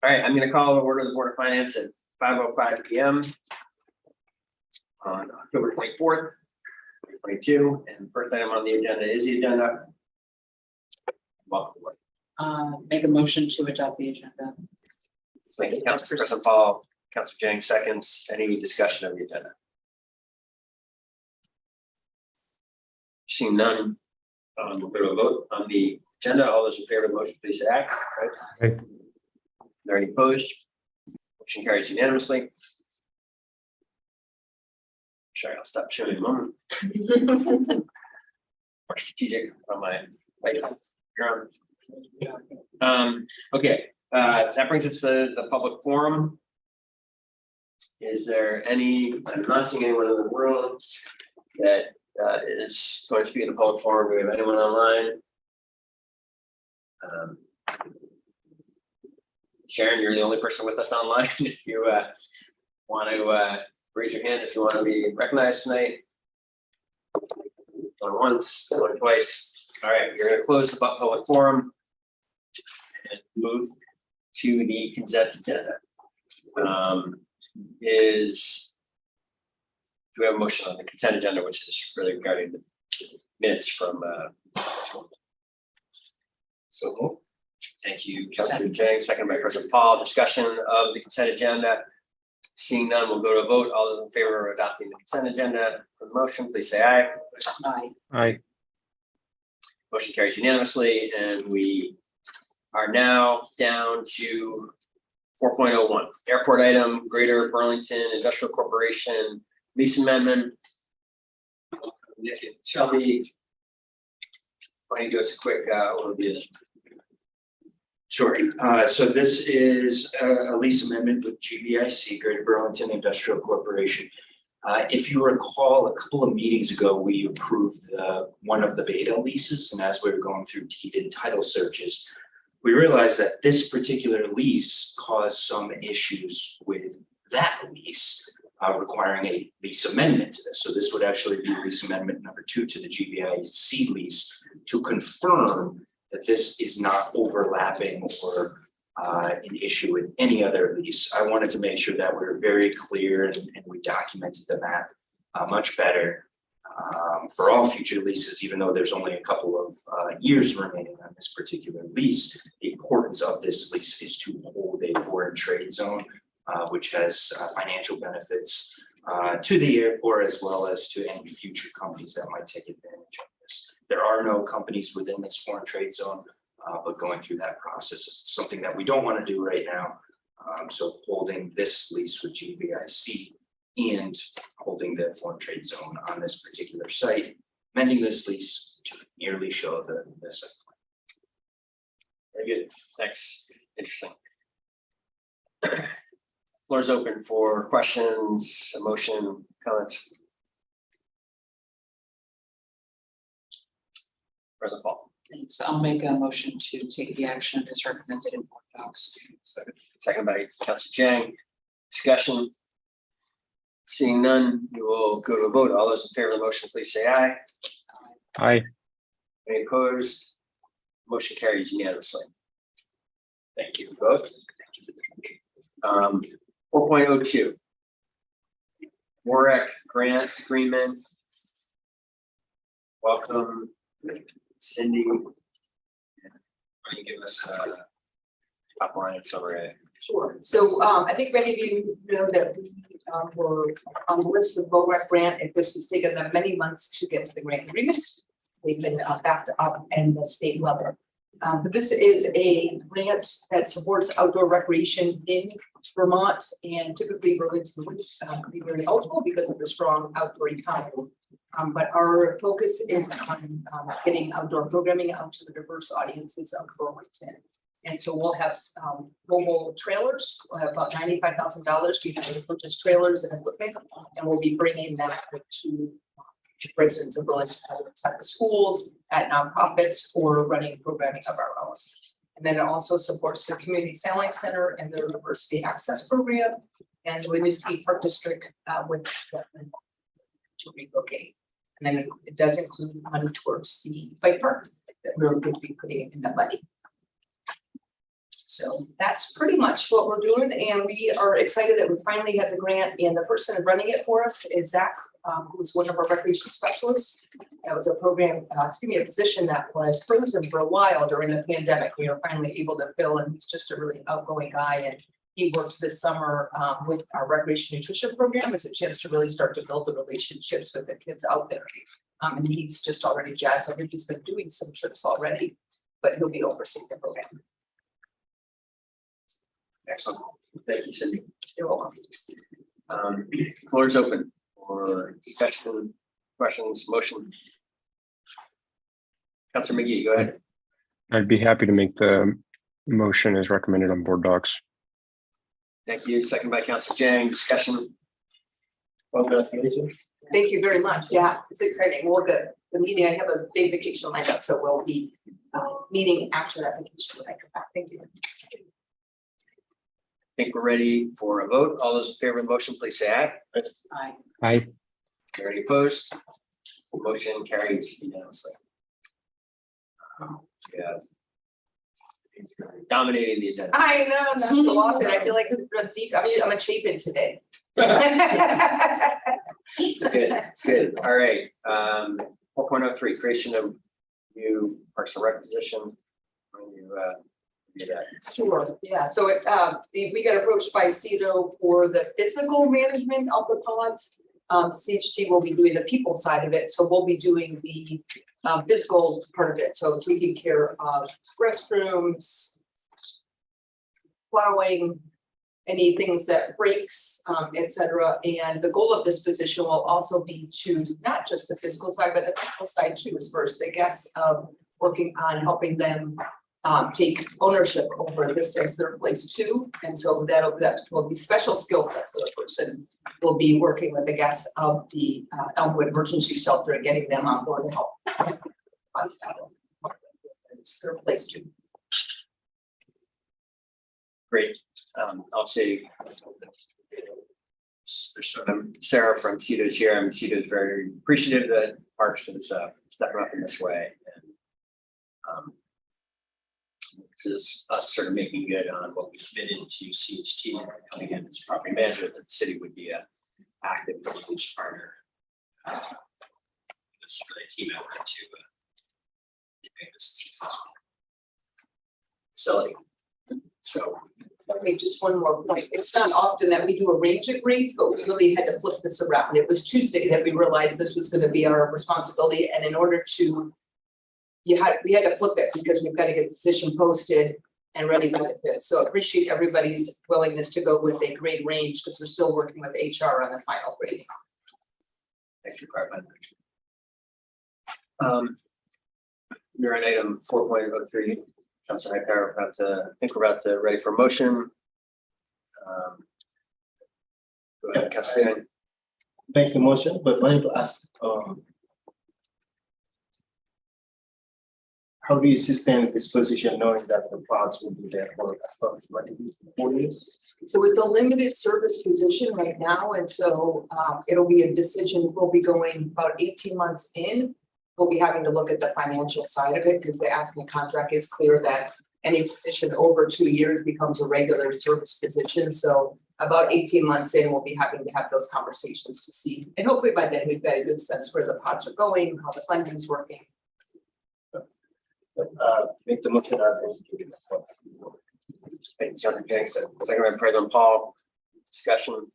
All right, I'm going to call the order of the Board of Finance at 5:05 p.m. on October 24th, 2022. And the first item on the agenda is the agenda. Welcome. Make a motion to adopt the agenda. Thank you, Councilor President Paul. Councilor Jang seconds. Any discussion of the agenda? Seeing none, we'll go to a vote on the agenda. All those in favor of the motion, please say aye. Aye. Are there any opposed? Motion carries unanimously. Sorry, I'll stop showing in a moment. More strategic on my right. You're on. Okay, that brings us to the public forum. Is there any? I'm not seeing anyone in the room that is going to speak in the public forum. Do we have anyone online? Sharon, you're the only person with us online. If you want to raise your hand, if you want to be recognized tonight. Going once, going twice. All right, you're going to close the public forum and move to the consent agenda. Do we have a motion on the consent agenda, which is really regarding the minutes from so thank you, Councilor Jang, second by President Paul. Discussion of the consent agenda. Seeing none, we'll go to a vote. All those in favor of adopting the consent agenda for the motion, please say aye. Aye. Aye. Motion carries unanimously, and we are now down to 4.01 airport item, Greater Burlington Industrial Corporation lease amendment. Shelby, why don't you give us a quick overview? Sure. So this is a lease amendment with GBIC, Greater Burlington Industrial Corporation. If you recall, a couple of meetings ago, we approved one of the beta leases, and as we were going through deeded title searches, we realized that this particular lease caused some issues with that lease, requiring a lease amendment to this. So this would actually be lease amendment number 2 to the GBIC lease to confirm that this is not overlapping or an issue with any other lease. I wanted to make sure that we were very clear and we documented the map much better for all future leases, even though there's only a couple of years remaining on this particular lease. The importance of this lease is to hold a foreign trade zone, which has financial benefits to the airport as well as to any future companies that might take advantage of this. There are no companies within this foreign trade zone, but going through that process is something that we don't want to do right now. So holding this lease with GBIC and holding the foreign trade zone on this particular site, amending this lease to merely show the site plan. Very good. Thanks. Interesting. Floor is open for questions, motion, comments. President Paul. Thanks. I'll make a motion to take the action as recommended in board docs. Second by Councilor Jang. Discussion. Seeing none, we will go to a vote. All those in favor of the motion, please say aye. Aye. Any opposed? Motion carries unanimously. Thank you both. 4.02 VOREC Grant agreement. Welcome, Cindy. Why don't you give us a top line summary? Sure. So I think many of you know that we were on the list with VOREC Grant. This has taken them many months to get to the grant agreement. They've been backed up in the state level. But this is a grant that supports outdoor recreation in Vermont, and typically Burlington would be very eligible because of the strong outdoor economy. But our focus is on getting outdoor programming out to the diverse audiences of Burlington. And so we'll have mobile trailers. We'll have about $95,000. We have purchased trailers and equipment, and we'll be bringing them to residents of Burlington, at the schools, at nonprofits, or running programming of our own. And then it also supports the Community Sailing Center and their Diversity Access Program, and the Winooski Park District with to relocate. And then it does include money towards the bike park that we're going to be putting in the money. So that's pretty much what we're doing, and we are excited that we finally had the grant, and the person running it for us is Zach, who's one of our recreation specialists. That was a program, a position that was frozen for a while during the pandemic. We were finally able to fill, and he's just a really outgoing guy, and he worked this summer with our recreation nutrition program. It's a chance to really start to build the relationships with the kids out there. And he's just already jazzed. I think he's been doing some trips already, but he'll be overseeing the program. Excellent. Thank you, Cindy. You're welcome. Floor is open for discussion, questions, motion. Councilor McGee, go ahead. I'd be happy to make the motion as recommended on board docs. Thank you. Second by Councilor Jang. Discussion. Thank you very much. Yeah, it's exciting. Well, the meeting, I have a big vacation lined up, so we'll be meeting after that vacation when I come back. Thank you. I think we're ready for a vote. All those in favor of the motion, please say aye. Aye. Aye. Any opposed? Motion carries unanimously. Yes. Dominating the agenda. I know, not so often. I feel like I'm a Chapin today. It's good. It's good. All right. 4.03, creation of new Parks and Rec position. When you do that. Sure, yeah, so we got approached by CEDO for the physical management of the pods. CHT will be doing the people side of it, so we'll be doing the physical part of it, so taking care of restrooms, plowing, any things that breaks, etc. And the goal of this position will also be to not just the physical side, but the people side too, as far as the guests working on helping them take ownership over this as their place too. And so that will be special skill sets. So the person will be working with the guests of the Elmwood Emergency Shelter and getting them on board to help. It's their place too. Great. I'll say there's Sarah from CEDO is here. CEDO is very appreciative that Parks is stepping up in this way. And this is us sort of making good on what we committed to CHT and coming in as property manager, that the city would be an active engaged partner. It's really a team effort to make this a successful facility. So Okay, just one more point. It's not often that we do a range of grades, but we really had to flip this around. It was Tuesday that we realized this was going to be our responsibility. And in order to, we had to flip it because we've got to get the position posted and ready with it. So appreciate everybody's willingness to go with a grade range because we're still working with HR on the final grading. thanks for clarifying. You're on item 4.03. Councilor Hightower, I think we're about to ready for motion. Go ahead, Councilor Jang. Make the motion, but wanted to ask, how do you sustain this position knowing that the pods will be there for 4 years? So it's a limited service position right now. And so it'll be a decision. We'll be going about 18 months in. We'll be having to look at the financial side of it because the applicant contract is clear that any position over 2 years becomes a regular service position. So about 18 months in, we'll be having to have those conversations to see. And hopefully by then we've got a good sense where the pods are going, how the funding is working. Make the motion as indicated. Thank you, Councilor Jang. Second by President Paul. Discussion.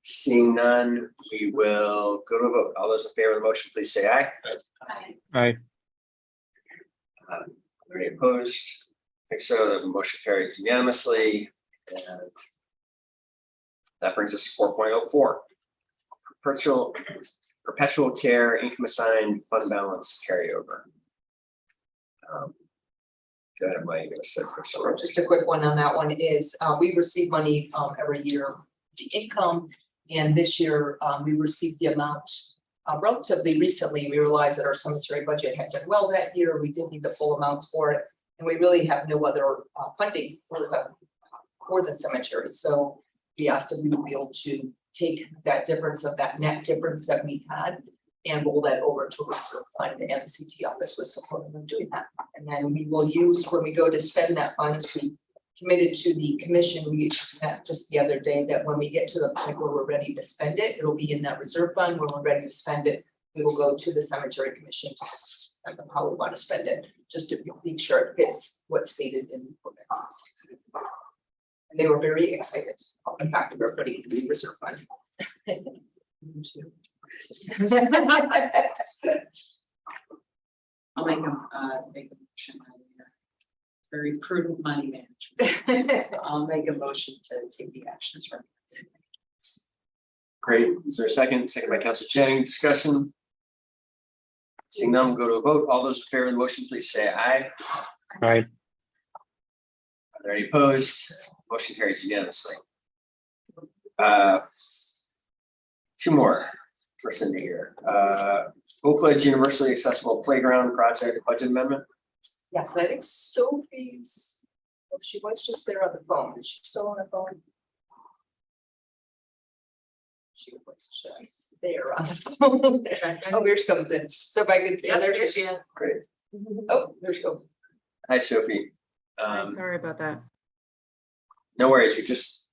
Seeing none, we will go to a vote. All those in favor of the motion, please say aye. Aye. Any opposed? I think so. The motion carries unanimously. And that brings us to 4.04. Perpetual care income assigned fund balance carryover. Go ahead, Mike. Sure. Just a quick one on that one is we receive money every year, the income. And this year we received the amount relatively recently. We realized that our cemetery budget had done well that year. We didn't need the full amounts for it. And we really have no other funding for the cemetery. So we asked if we would be able to take that difference of that net difference that we had and roll that over to reserve fund, and the CT office was supportive of doing that. And then we will use, when we go to spend that funds, we committed to the commission, we met just the other day, that when we get to the point where we're ready to spend it, it'll be in that reserve fund. When we're ready to spend it, we will go to the cemetery commission to discuss how we want to spend it, just to make sure it fits what's stated in the ordinances. And they were very excited about the fact that we're putting it in the reserve fund. I'll make a motion. Very prudent money management. I'll make a motion to take the actions recommended. Great. Is there a second? Second by Councilor Channing. Discussion? Seeing none, we'll go to a vote. All those in favor of the motion, please say aye. Aye. Are there any opposed? Motion carries unanimously. Two more for Cindy here. Oakledge Universally Accessible Playground Project Budget Amendment. Yes, and I think Sophie's, oh, she was just there on the phone. Is she still on the phone? She was just there on the phone. Oh, here she comes in. So if I can see, there she is. Great. Oh, there she goes. Hi, Sophie. Sorry about that. No worries. We just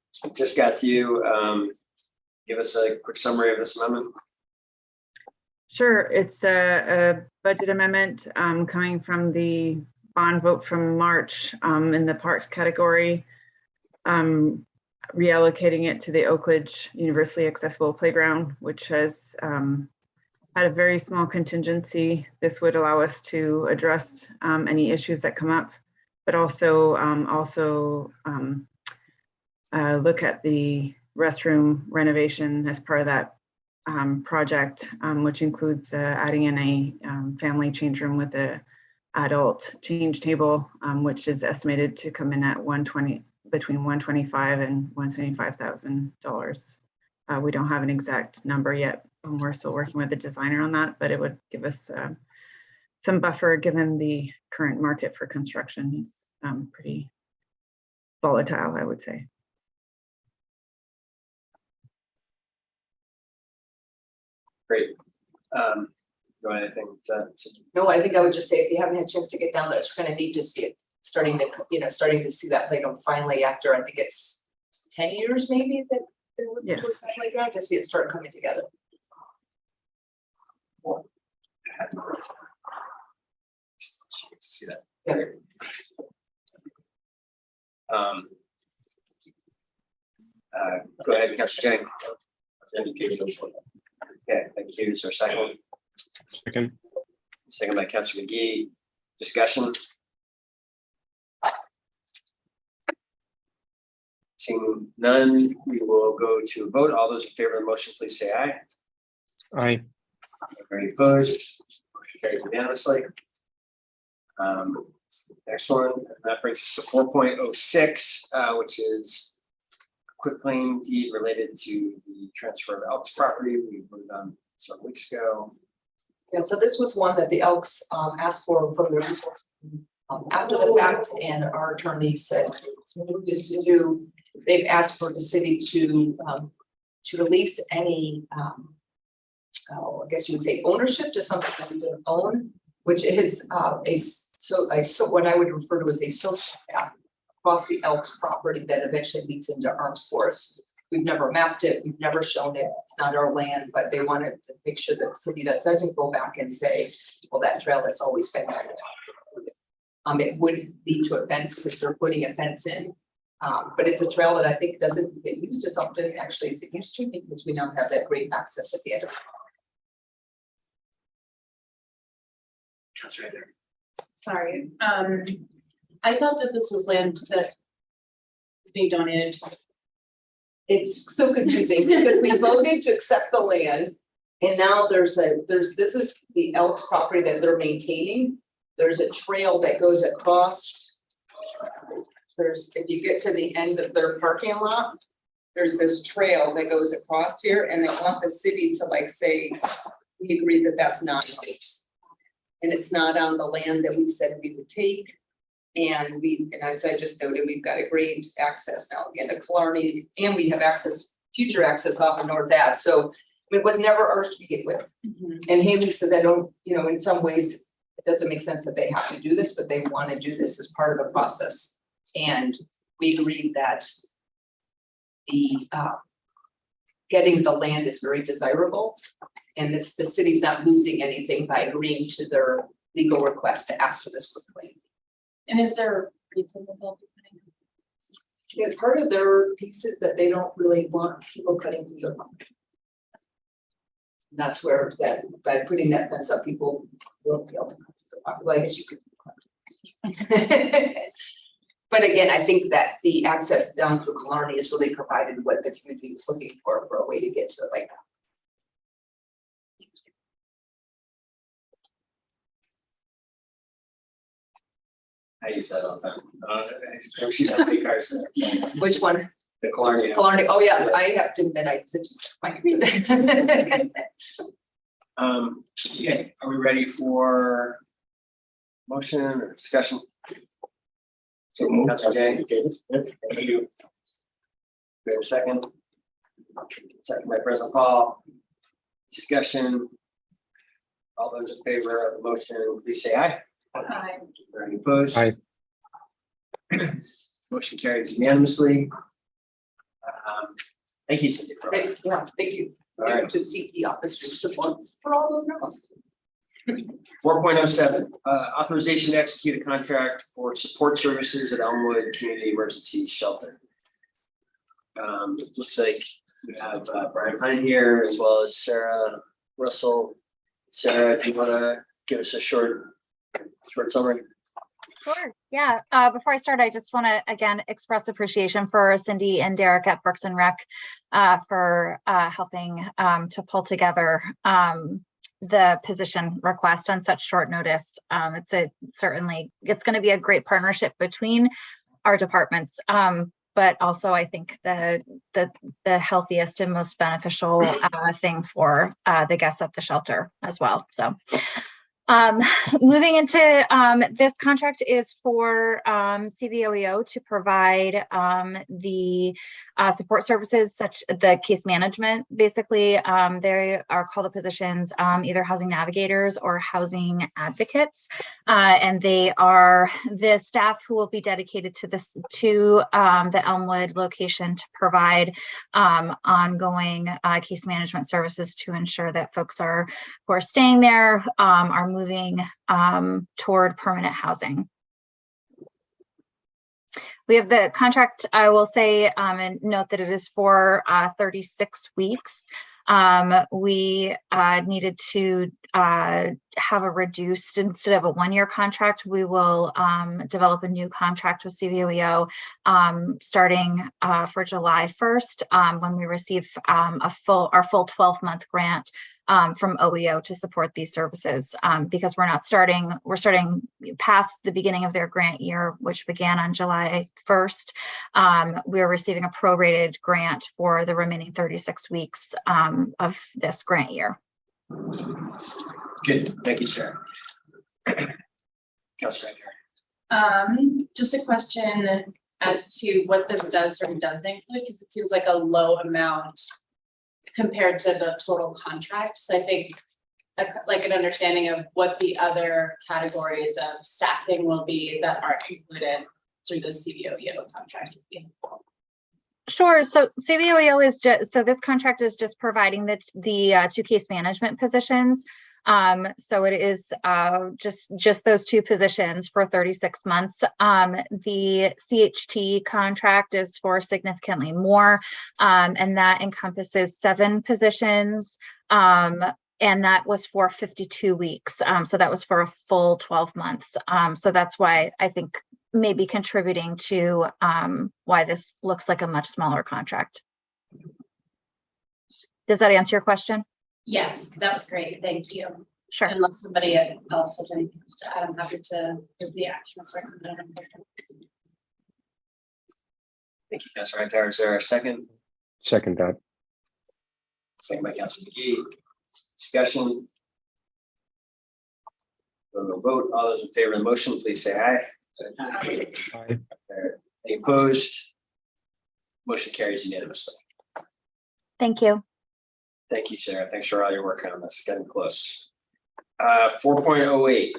got to you. Give us a quick summary of this amendment. Sure, it's a budget amendment coming from the bond vote from March in the parks category, reallocating it to the Oakledge Universally Accessible Playground, which has had a very small contingency. This would allow us to address any issues that come up, but also look at the restroom renovation as part of that project, which includes adding in a family change room with a adult change table, which is estimated to come in at between $125,000 and $175,000. We don't have an exact number yet. We're still working with the designer on that, but it would give us some buffer given the current market for construction is pretty volatile, I would say. Great. Do anything to? No, I think I would just say, if you haven't had a chance to get down there, it's kind of neat to see it starting to see that playground finally after, I think it's 10 years maybe that they're working Yes. towards that playground, to see it start coming together. See that. Yeah. Go ahead, Councilor Channing. Okay, thank you. Is there a second? Second. Second by Councilor McGee. Discussion? Seeing none, we will go to a vote. All those in favor of the motion, please say aye. Aye. Any opposed? Motion carries unanimously. Excellent. That brings us to 4.06, which is a quick claim deed related to the transfer of Elks property. We voted on several weeks ago. Yeah, so this was one that the Elks asked for from their report after the fact, and our attorney said it's needed to do. They've asked for the city to release any I guess you would say ownership to something that we don't own, which is so what I would refer to as a social path across the Elks property that eventually leads into Arms Forest. We've never mapped it, we've never shown it, it's not our land, but they wanted to make sure that the city that doesn't go back and say, well, that trail has always been there. It would lead to a fence because they're putting a fence in. But it's a trail that I think doesn't get used as often actually as it used to, because we now have that great access at the end of it. That's right there. Sorry, I thought that this was land that was being donated. It's so confusing because we voted to accept the land. And now this is the Elks property that they're maintaining. There's a trail that goes across. If you get to the end of their parking lot, there's this trail that goes across here, and they want the city to like say, we agree that that's not ours. And it's not on the land that we said we would take. And as I just noted, we've got a great access now again to Killarney, and we have future access off of North Ave. So It was never ours to begin with. And Haley says, I don't, in some ways, it doesn't make sense that they have to do this, but they want to do this as part of the process. And we agreed that the getting the land is very desirable. And it's the city's not losing anything by agreeing to their legal request to ask for this quickly. And is there a reason that they'll be putting? It's part of their pieces that they don't really want people cutting through their property. That's where that, by putting that fence up, people will be able to cut through the property. Well, I guess you could. But again, I think that the access down to Killarney is really provided what the community was looking for a way to get to the lake. I use that all the time. I've seen that big cars there. Which one? The Killarney. Killarney, oh yeah, I have to admit, I use it quite a bit. Okay, are we ready for motion or discussion? So move. Councilor Jay? Okay. Thank you. We have a second. Second by President Paul. Discussion. All those in favor of the motion, please say aye. Aye. Are any opposed? Aye. Motion carries unanimously. Thank you, Cindy. for all that. Great, yeah, thank you. All Thanks right. to the CT office for support for all those memos. 4.07, authorization to execute a contract for support services at Elmwood Community Emergency Shelter. Looks like we have Brian Pine here as well as Sarah Russell. Sarah, do you want to give us a short summary? Sure. Yeah. Before I start, I just want to again express appreciation for Cindy and Derek at Parks and Rec for helping to pull together the position request on such short notice. It's going to be a great partnership between our departments. But also I think the healthiest and most beneficial thing for the guests at the shelter as well. So moving into this contract is for CVOEO to provide the support services, such the case management. Basically, they are called the positions either housing navigators or housing advocates, and they are the staff who will be dedicated to this the Elmwood location to provide ongoing case management services to ensure that folks who are staying there are moving toward permanent housing. We have the contract, I will say, and note that it is for 36 weeks. We needed to have a reduced, instead of a one-year contract, we will develop a new contract with CVOEO starting for July 1st when we receive our full 12-month grant from OEO to support these services, because we're starting past the beginning of their grant year, which began on July 1st. We're receiving a prorated grant for the remaining 36 weeks of this grant year. Good, thank you, Sarah. Councilor Just a question as to what this does or doesn't include, because it seems like a low amount compared to the total contract. So I think like an understanding of what the other categories of staffing will be that aren't included through the CVOEO contract. Sure. So CVOEO is just, so this contract is just providing the two case management positions. So it is just those two positions for 36 months. The CHT contract is for significantly more, and that encompasses 7 positions. And that was for 52 weeks. So that was for a full 12 months. So that's why I think maybe contributing to why this looks like a much smaller contract. Does that answer your question? Yes, that was great. Thank you. Sure. Unless somebody else has anything to add, I'm happy to give the actions recommended. Thank you, Councilor Hightower. Is there a second? Second that. Second by Councilor McGee. Discussion. We'll vote. All those in favor of the motion, please say aye. Aye. Any opposed? Motion carries unanimously. Thank you. Thank you, Sarah. Thanks for all your work on this. Getting close. 4.08,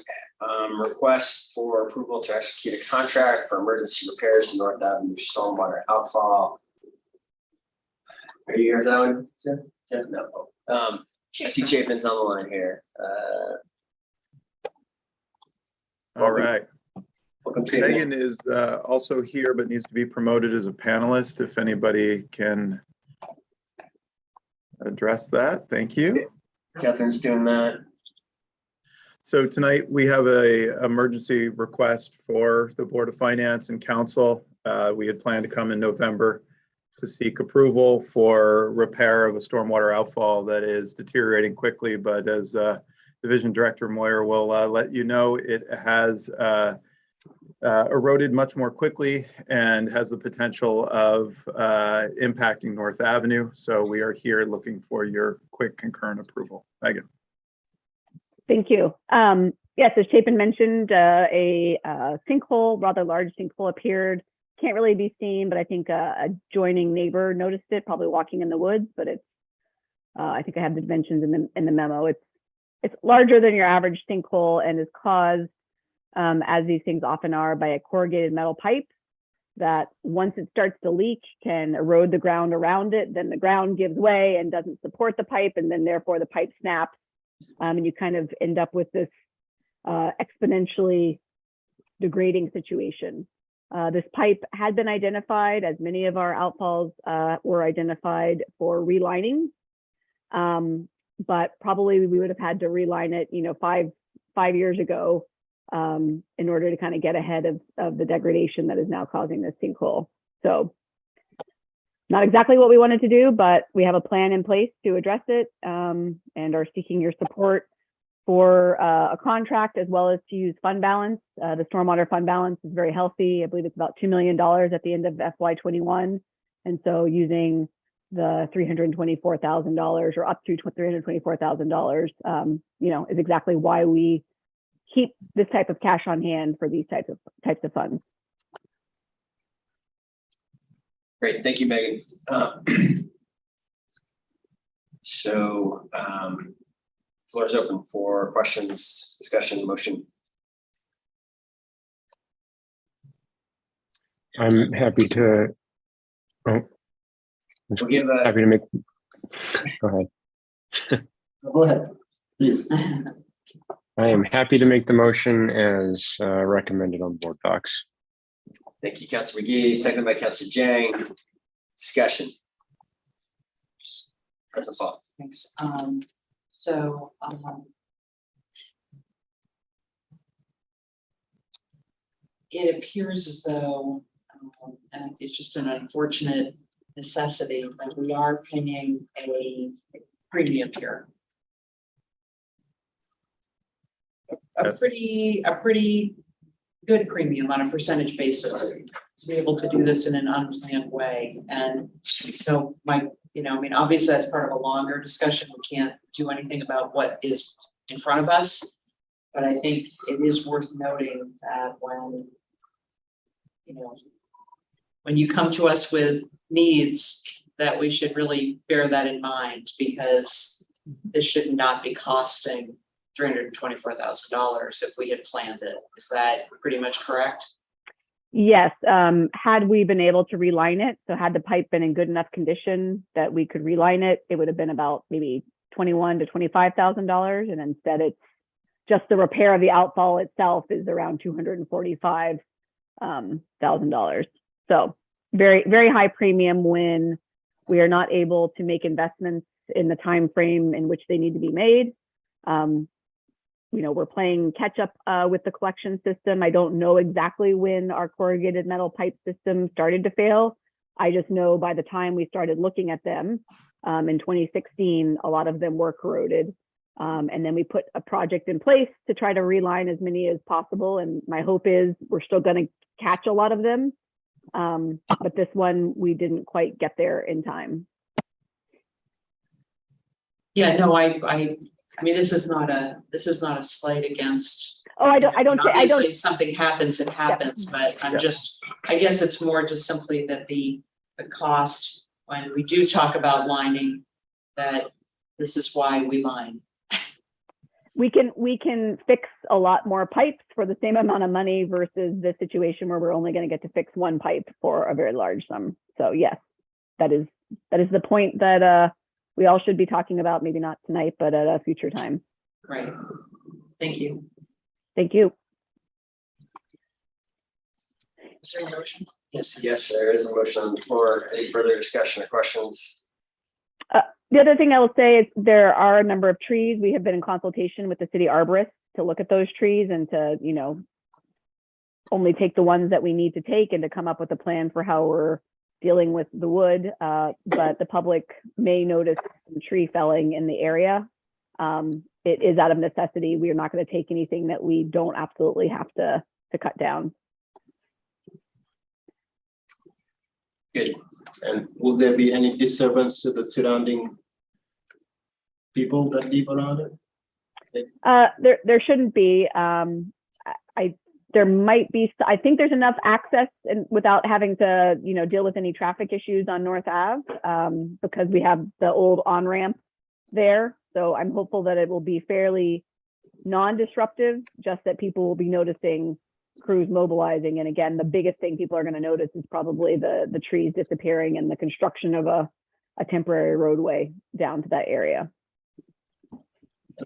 request for approval to execute a contract for emergency repairs in North Avenue stormwater outfall. Are you here for that one? Jeff? No. I see Chapin's on the line here. All right. Welcome, Chapin. Megan is also here, but needs to be promoted as a panelist. If anybody can address that, thank you. Catherine's doing that. So tonight we have a emergency request for the Board of Finance and Council. We had planned to come in November to seek approval for repair of a stormwater outfall that is deteriorating quickly, but as Division Director Moyer will let you know, it has eroded much more quickly and has the potential of impacting North Avenue. So we are here looking for your quick concurrent approval. Megan. Thank you. Yes, as Chapin mentioned, a sinkhole, rather large sinkhole appeared. Can't really be seen, but I think a adjoining neighbor noticed it, probably walking in the woods, but it's, I think I have the dimensions in the memo. It's larger than your average sinkhole and is caused, as these things often are, by a corrugated metal pipe that once it starts to leak can erode the ground around it. Then the ground gives way and doesn't support the pipe, and then therefore the pipe snaps. And you kind of end up with this exponentially degrading situation. This pipe had been identified, as many of our outfalls were identified, for relining, but probably we would have had to reline it, you know, five years ago in order to kind of get ahead of the degradation that is now causing this sinkhole. So not exactly what we wanted to do, but we have a plan in place to address it and are seeking your support for a contract as well as to use fund balance. The stormwater fund balance is very healthy. I believe it's about $2 million at the end of FY21. And so using the $324,000 or up to $324,000, you know, is exactly why we keep this type of cash on hand for these types of funds. Great, thank you, Megan. Floor is open for questions, discussion, motion. I'm happy to. Oh, We'll give a, happy to make. Go ahead. Go ahead, please. I am happy to make the motion as recommended on board docs. thank you, Councilor McGee, seconded by Councilor Jang. Discussion. President Paul. Thanks. It appears as though, and it's just an unfortunate necessity, that we are paying a premium here. A Yes. pretty good premium on a percentage basis to be able to do this in an unplanned way. And so obviously that's part of a longer discussion. We can't do anything about what is in front of us. But I think it is worth noting that when you come to us with needs, that we should really bear that in mind, because this should not be costing $324,000 if we had planned it. Is that pretty much correct? Yes, had we been able to reline it, so had the pipe been in good enough condition that we could reline it, it would have been about maybe $21,000 to $25,000, and instead it's just the repair of the outfall itself is around $245,000. So very, very high premium when we are not able to make investments in the time frame in which they need to be made. We're playing catch up with the collection system. I don't know exactly when our corrugated metal pipe system started to fail. I just know by the time we started looking at them in 2016, a lot of them were corroded. And then we put a project in place to try to reline as many as possible. And my hope is we're still going to catch a lot of them. But this one, we didn't quite get there in time. Yeah, no, I mean, this is not a slight against. Oh, I don't. Obviously, if something happens, it happens. Yeah. But I guess it's more just simply that the cost, when we do talk about lining, that This is why we line. We can fix a lot more pipes for the same amount of money versus the situation where we're only going to get to fix one pipe for a very large sum. So yes, that is the point that we all should be talking about, maybe not tonight, but at a future time. Right. Thank you. Thank you. Is there a motion? Yes, there is a motion on the floor. Any further discussion or questions? The other thing I will say is there are a number of trees. We have been in consultation with the city arborist to look at those trees and to, you know, only take the ones that we need to take and to come up with a plan for how we're dealing with the wood. But the public may notice some tree felling in the area. It is out of necessity. We are not going to take anything that we don't absolutely have to cut down. Good. And will there be any disturbance to the surrounding people that live around it? There shouldn't be. There might be. I think there's enough access and without having to, you know, deal with any traffic issues on North Ave because we have the old on ramp there. So I'm hopeful that it will be fairly non-disruptive. Just that people will be noticing crews mobilizing, and again, the biggest thing people are going to notice is probably the trees disappearing and the construction of a temporary roadway down to that area.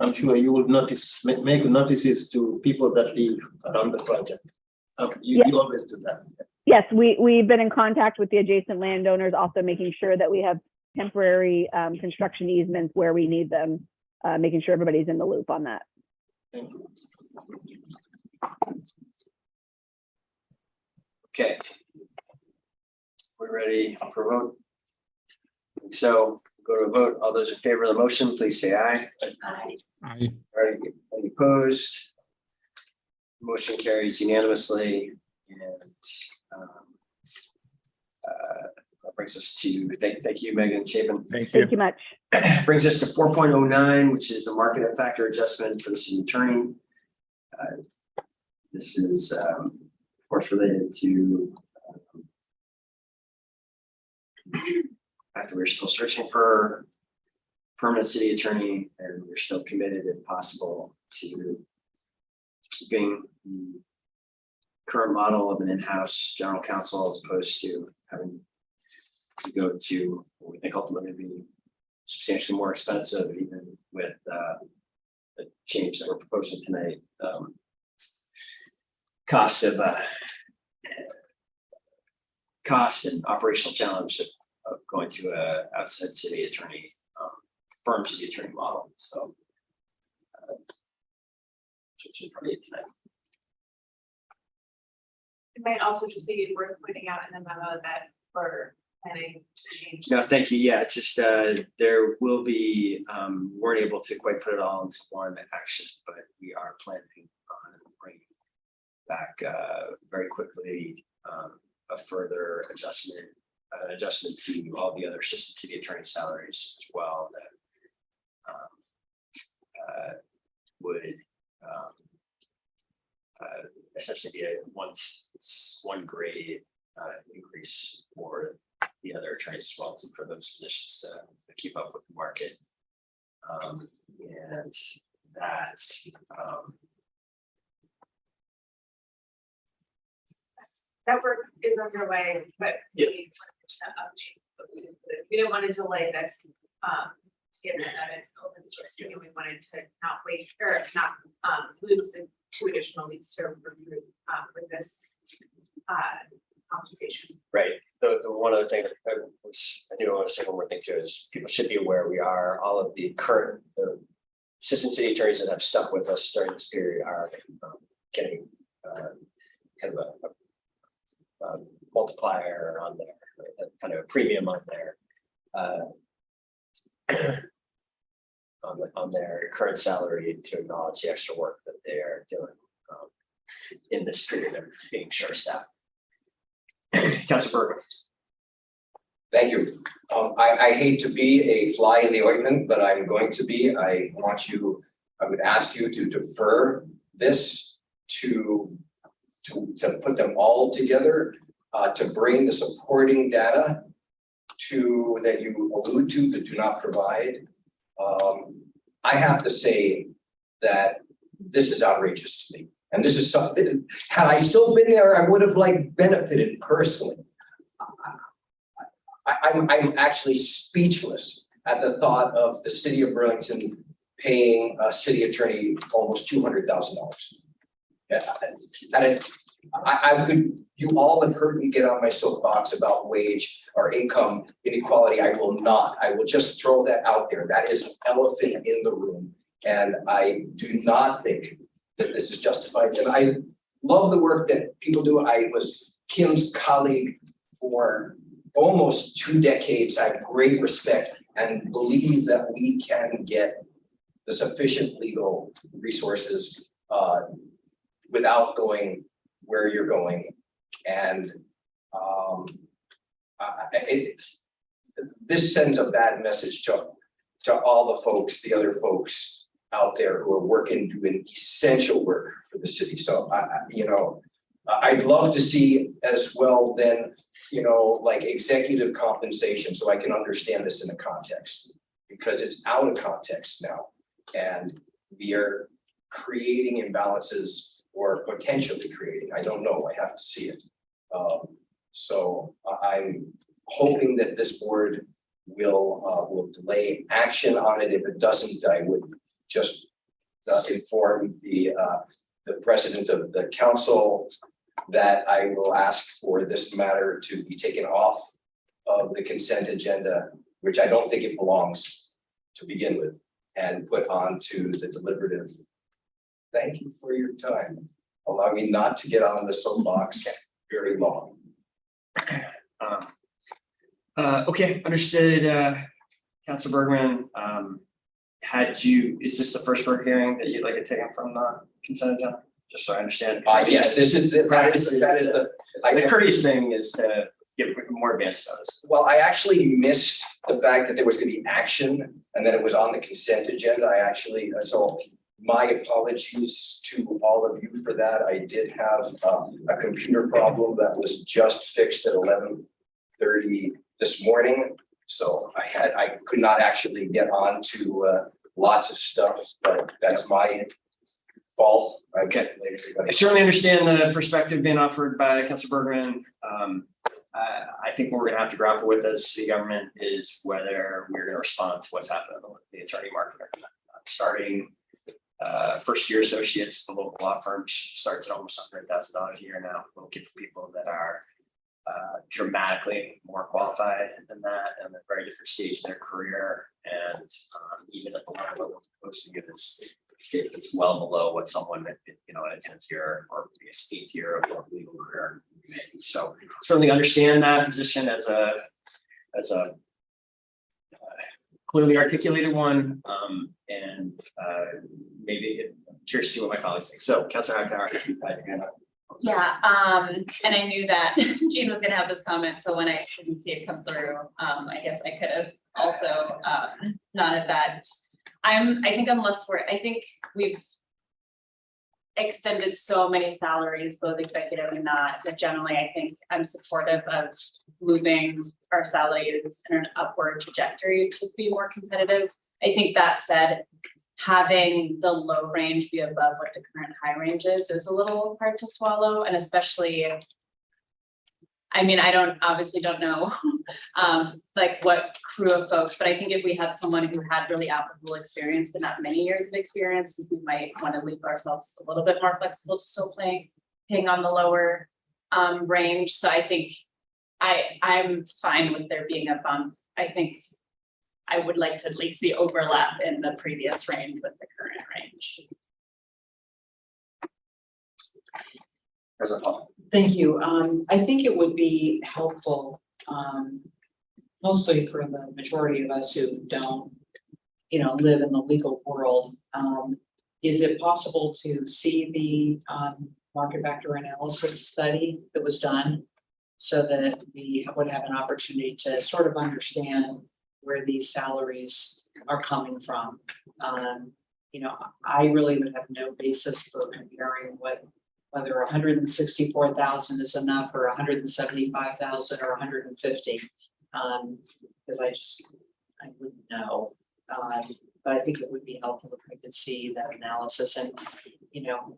I'm sure you will notice, make notices to people that live around the project. You always do that. Yes, we've been in contact with the adjacent landowners, also making sure that we have temporary construction easements where we need them, making sure everybody's in the loop on that. Thank you. Okay. We're ready for a vote. So go to a vote. All those in favor of the motion, please say aye. Aye. Aye. Any opposed? Motion carries unanimously, and that brings us to, thank you, Megan Chapin. Thank you. Thank you much. Brings us to 4.09, which is a market factor adjustment for the city attorney. This is, of course, related to after we're still searching for permanent city attorney, and we're still committed, if possible, to keeping the current model of an in-house general counsel as opposed to having to go to what we think ultimately be substantially more expensive, even with the change that we're proposing tonight. Cost and operational challenge of going to a outside city attorney, firm city attorney model. So that's probably it tonight. It might also just be worth pointing out in the memo that we're planning to change. No, thank you. Yeah, just there will be, weren't able to quite put it all into one action, but we are planning on bringing back very quickly a further adjustment to all the other assistant city attorney salaries as well that would essentially be a one grade increase for the other attorneys as well, for those positions to keep up with the market. And That work is underway, but we didn't want to delay this, given that it's open source, and we wanted to not wait or not lose the 2 additional weeks to review with this compensation. right. The one other thing that I do want to say one more thing too is people should be aware we are all of the current assistant city attorneys that have stuck with us during this period are getting kind of a multiplier on there, kind of a premium on their on their current salary to acknowledge the extra work that they are doing in this period of being short-staffed. Councilor Berger. Thank you. I hate to be a fly in the ointment, but I'm going to be. I would ask you to defer this to put them all together, to bring the supporting data that you allude to that do not provide I have to say that this is outrageous to me. And this is something, had I still been there, I would have like benefited personally. I'm actually speechless at the thought of the city of Burlington paying a city attorney almost $200,000. Yeah, and I could, you all have heard me get on my soapbox about wage or income inequality. I will not. I will just throw that out there. That is an elephant in the room. And I do not think that this is justified. And I love the work that people do. I was Kim's colleague for almost 2 decades. I have great respect and believe that we can get the sufficient legal resources without going where you're going. And this sends a bad message to all the folks, the other folks out there who are working, doing essential work for the city. So you know, I'd love to see as well then, you know, like executive compensation, so I can understand this in the context, because it's out of context now. And we are creating imbalances, or potentially creating, I don't know, I have to see it. So I'm hoping that this board will delay action on it. If it doesn't, I would just inform the president of the council that I will ask for this matter to be taken off of the consent agenda, which I don't think it belongs to begin with, and put onto the deliberative. Thank you for your time. Allow me not to get on the soapbox very long. Okay, understood, Councilor Bergman. Is this the first work hearing that you'd like to take from the consent agenda? Just so I understand. Yes, this is the courteous thing is to give more advance notice. Well, I actually missed the fact that there was going to be action and that it was on the consent agenda. So my apologies to all of you for that. I did have a computer problem that was just fixed at 11:30 this morning. So I could not actually get on to lots of stuff, but that's my fault. Okay. I certainly understand the perspective being offered by Councilor Bergman. I think what we're gonna have to grapple with as city government is whether we're gonna respond to what's happening with the attorney market. Starting first year associates, the local law firm starts at almost $100,000 a year now. We'll give people that are dramatically more qualified than that and a very different stage in their career. And even at the level we're supposed to give this, it's well below what someone at, you know, at a 10th year or I guess 8th year of a legal career. So certainly understand that position as a clearly articulated one, and maybe I'm curious to see what my colleagues think. So Councilor Hightower, Yeah, and I knew that Jean was gonna have this comment, so when I didn't see it come through, I guess I could have also nodded that. I think I'm less worried. I think we've extended so many salaries, both executive and not, that generally I think I'm supportive of moving our salaries in an upward trajectory to be more competitive. I think that said, having the low range be above what the current high range is a little hard to swallow, and especially, I mean, I obviously don't know like what crew of folks, but I think if we had someone who had really applicable experience, but not many years of experience, we might want to leave ourselves a little bit more flexible to still paying on the lower range. So I think I'm fine with there being a bump. I think I would like to at least see overlap in the previous range with the current range. Thank you. I think it would be helpful, mostly for the majority of us who don't, you know, live in the legal world. Is it possible to see the market factor analysis study that was done so that we would have an opportunity to sort of understand where these salaries are coming from? You know, I really would have no basis for comparing whether 164,000 is enough or 175,000 or 150, because I wouldn't know. But I think it would be helpful if I could see that analysis and, you know,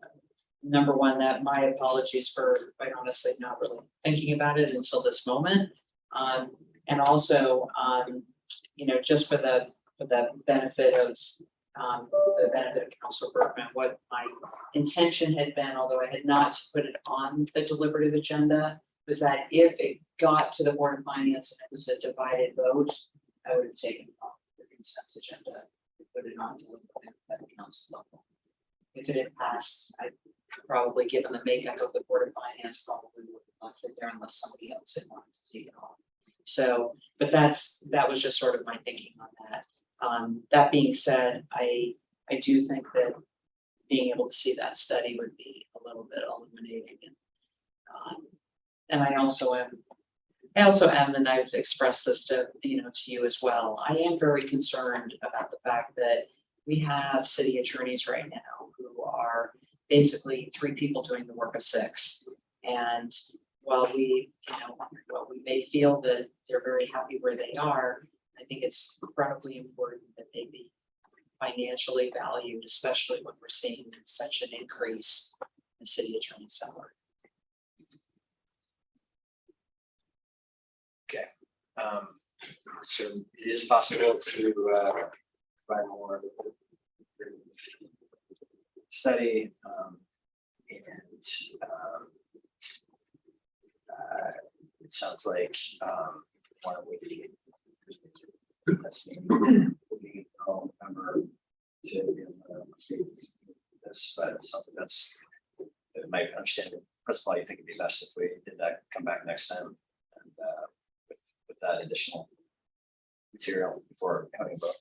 number one, that my apologies for quite honestly not really thinking about it until this moment. And also, you know, just for the benefit of Councilor Bergman, what my intention had been, although I had not put it on the deliberative agenda, was that if it got to the Board of Finance and it was a divided vote, I would have taken it off the consent agenda and put it on deliberative at the council level. If it had passed, I probably, given the makeup of the Board of Finance, probably would have left it there unless somebody else had wanted to see it off. So, but that was just sort of my thinking on that. That being said, I do think that being able to see that study would be a little bit illuminating. And I also am, and I've expressed this to you as well. I am very concerned about the fact that we have city attorneys right now who are basically 3 people doing the work of 6. And while we may feel that they're very happy where they are, I think it's incredibly important that they be financially valued, especially when we're seeing such an increase in the city attorney's salary. Okay, so it is possible to provide more study it sounds like why don't we member to this, but something that's my understanding. First of all, you think it'd be best if we did that, come back next time and with that additional material before having a vote.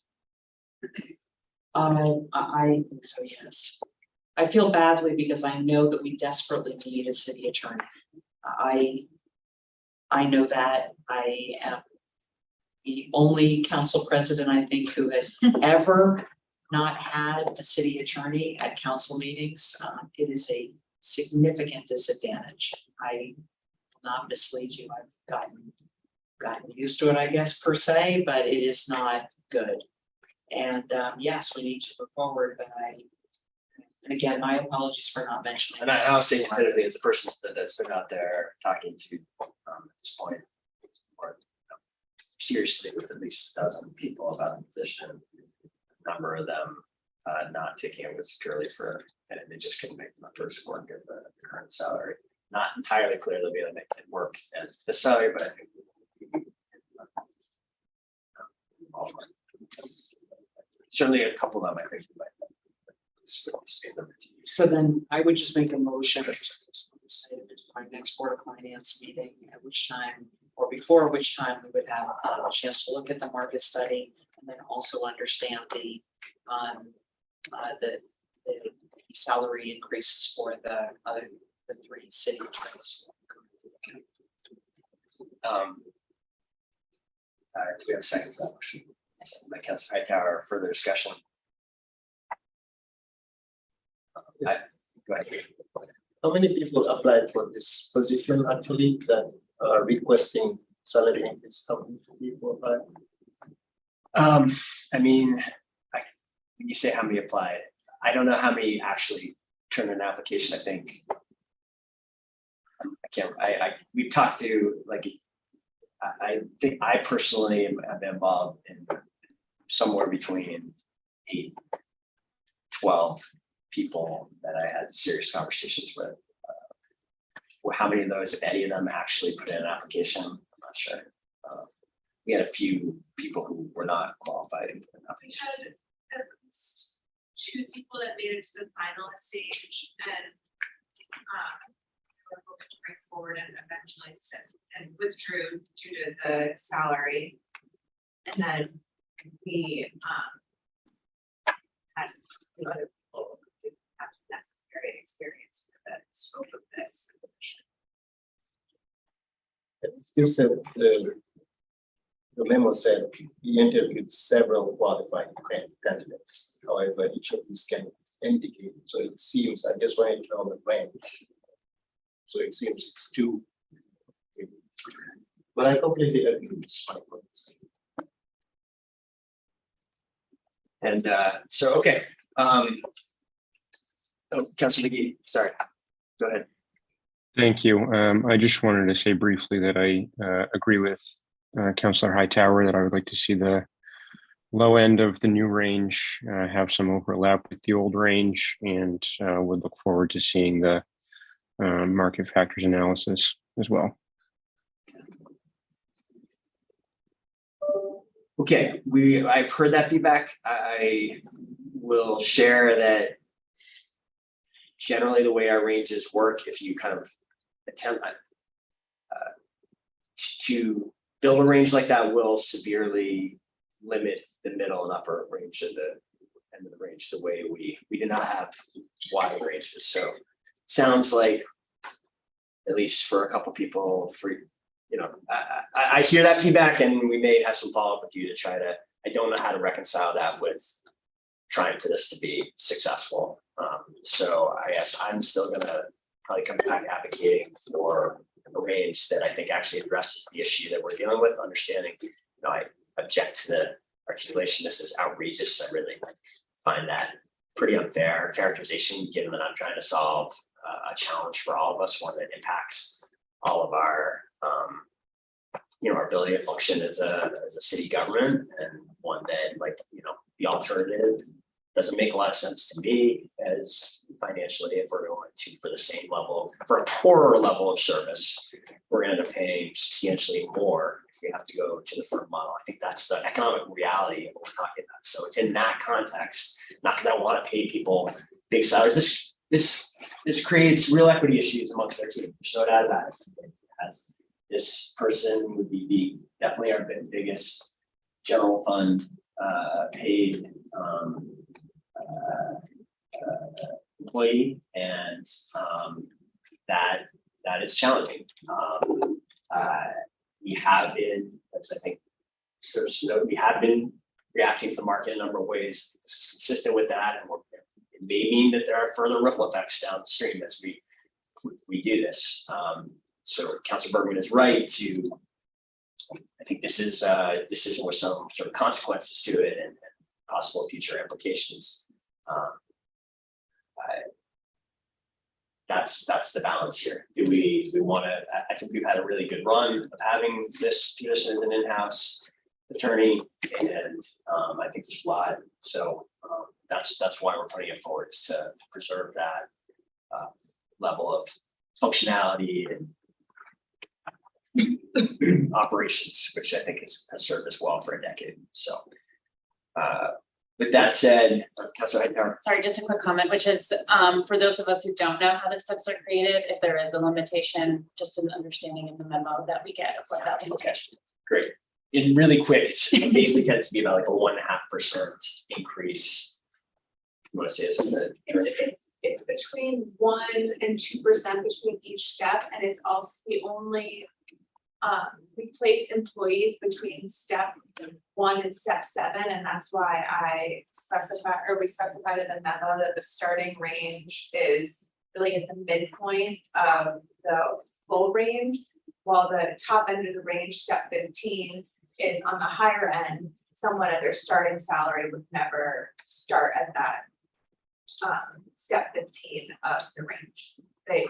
I think so, yes. I feel badly because I know that we desperately need a city attorney. I know that I am the only council president, I think, who has ever not had a city attorney at council meetings. It is a significant disadvantage. I will not mislead you. I've gotten used to it, I guess, per se, but it is not good. And yes, we need to move forward, but and again, my apologies for not mentioning. And I'll say admittedly, as a person that's been out there talking to at this point, or seriously with at least a dozen people about the position, a number of them not taking it was purely for, and they just couldn't make the person work at the current salary. Not entirely clear they'll be able to make it work at the salary, but I think certainly a couple of them, I think. So then I would just make a motion to our next Board of Finance meeting, at which time, or before which time we would have a chance to look at the market study and then also understand the salary increases for the 3 city attorneys. Do we have a second for that motion? By Councilor Hightower, further discussion. Go ahead. How many people applied for this position actually that are requesting salary increase? How many people applied? I mean, when you say how many applied, I don't know how many actually turned in an application. I think we've talked to, like, I think I personally have been involved in somewhere between 8, 12 people that I had serious conversations with. How many of those, if any of them, actually put in an application? I'm not sure. We had a few people who were not qualified. We had at least 2 people that made it to the final stage and were hoping to bring forward and eventually and withdrew due to the salary. And then we had other people who didn't have necessary experience for the scope of this position. Still said the memo said we interviewed several qualified candidates. However, each of these candidates indicated. So it seems, I just wanted to know the range. So it seems it's 2. But I completely agree with my points. And so, okay. Councilor McGee, sorry. Go ahead. Thank you. I just wanted to say briefly that I agree with Councilor Hightower that I would like to see the low end of the new range have some overlap with the old range, and would look forward to seeing the market factors analysis as well. Okay, I've heard that feedback. I will share that generally the way our ranges work, if you kind of attempt to build a range like that, will severely limit the middle and upper range of the end of the range the way we do not have wide ranges. So sounds like, at least for a couple people, I hear that feedback, and we may have some follow-up with you to try to, I don't know how to reconcile that with trying for this to be successful. So I guess I'm still gonna probably come back advocating for a range that I think actually addresses the issue that we're dealing with, understanding, I object to the articulation. This is outrageous. I really find that pretty unfair characterization, given that I'm trying to solve a challenge for all of us, one that impacts all of our our ability to function as a city government, and one that, the alternative doesn't make a lot of sense to me as financially. If we're going to, for the same level, for a poorer level of service, we're going to end up paying substantially more if we have to go to the firm model. I think that's the economic reality of what we're talking about. So it's in that context, not because I want to pay people big salaries. This creates real equity issues amongst their team. There's no doubt about it. This person would be definitely our biggest general fund paid employee, and that is challenging. We have been, as I think we have been reacting to the market in a number of ways. This is consistent with that, and it may mean that there are further ripple effects downstream as we do this. So Councilor Bergman is right to, I think this is a decision with some sort of consequences to it and possible future implications. That's the balance here. Do we want to? I think we've had a really good run of having this Peterson as an in-house attorney, and I think there's a lot. So that's why we're putting it forward, is to preserve that level of functionality and operations, which I think has served us well for a decade. So with that said, Councilor Hightower. Sorry, just a quick comment, which is for those of us who don't know how the steps are created, if there is a limitation, just an understanding in the memo that we get of what that limitation is. Great. And really quick, it basically tends to be about like a 1.5% increase. You want to say something? It's between 1% and 2% between each step, and it's also the only we place employees between step 1 and step 7, and that's why we specified in the memo that the starting range is really at the midpoint of the full range, while the top end of the range, step 15, is on the higher end. Someone at their starting salary would never start at that step 15 of the range.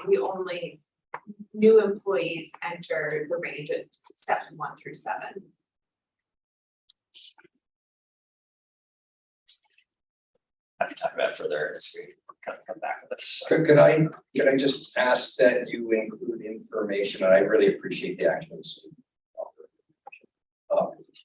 We only new employees enter the range at steps 1 through 7. I can talk about it further as we come back with this. Could I just ask that you include information, and I really appreciate the actions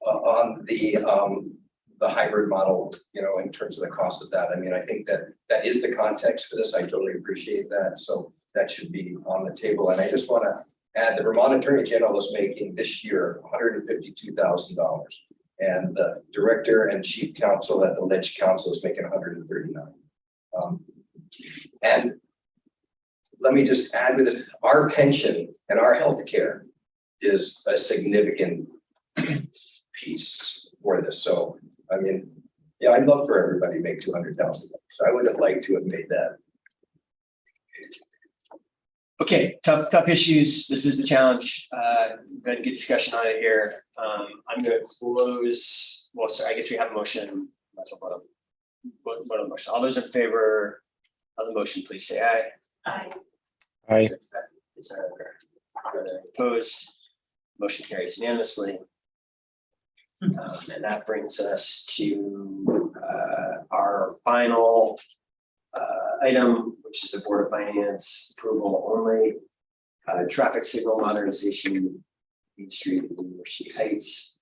on the hybrid model, in terms of the cost of that. I mean, I think that is the context for this. I totally appreciate that. So that should be on the table. And I just want to add, the Vermont Attorney General is making this year $152,000. And the Director and Chief Counsel at the Ledge Council is making $139,000. And let me just add with it, our pension and our health care is a significant piece for this. So, I mean, yeah, I'd love for everybody to make $200,000. I would have liked to have made that. Okay, tough issues. This is the challenge. We've had a good discussion on it here. I'm going to close. Well, sorry, I guess we have a motion. What a motion. All those in favor of the motion, please say aye. Aye. Aye. Is there any opposed? Motion carries unanimously. And that brings us to our final item, which is a Board of Finance approval only. Traffic signal modernization, Main Street, University Heights.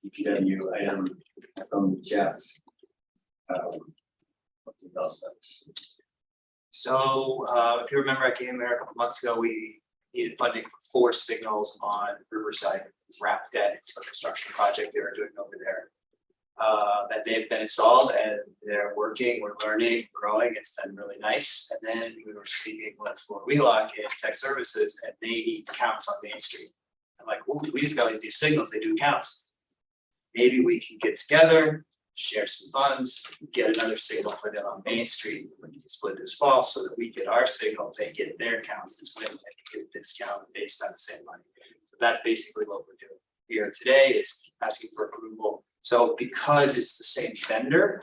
BPRW item from Jeff. What else does? So if you remember, I came here a couple months ago, we needed funding for 4 signals on Riverside, wrapped dead into a construction project they were doing over there. And they've been installed and they're working, we're learning, growing, it's been really nice. And then we were speaking with Floor Wheelock in Tech Services and they need counts on Main Street. I'm like, well, we just got these new signals, they do counts. Maybe we can get together, share some funds, get another signal for them on Main Street. We can split this fall so that we get our signal, they get their counts, it's when they get a discount based on the same money. So that's basically what we're doing here today, is asking for approval. So because it's the same vendor,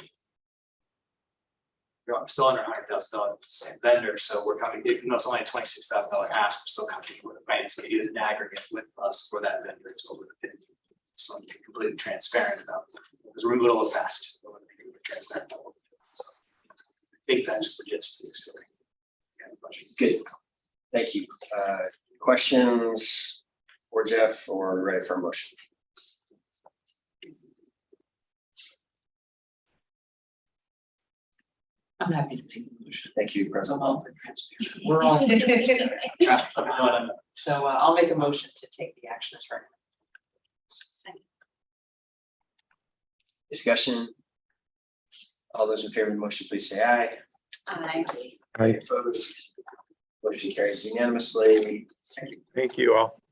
you know, I'm still under $100,000, same vendor, so we're coming, even though it's only a $26,000 ask, we're still coming with it, right? It's gonna use an aggregate with us for that vendor, it's over the 50. So I'm completely transparent about it, because we're moving a little fast. I want to be transparent. So, big thanks for just this story. Good. Thank you. Questions for Jeff or ready for a motion? I'm happy to take the motion. Thank you, President. I'm all for transparency. We're all. So I'll make a motion to take the action as recommended. Discussion. All those in favor of the motion, please say aye. Aye. Aye. Opposed? Motion carries unanimously. Thank you all.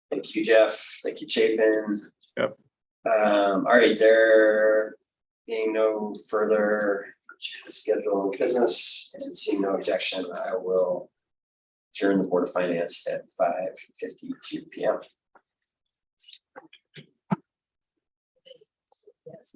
Thank you, Jeff. Thank you, Chapin. Yep. All right, there being no further scheduled business and seeing no objection, I will adjourn the Board of Finance at 5:52 p.m. Yes.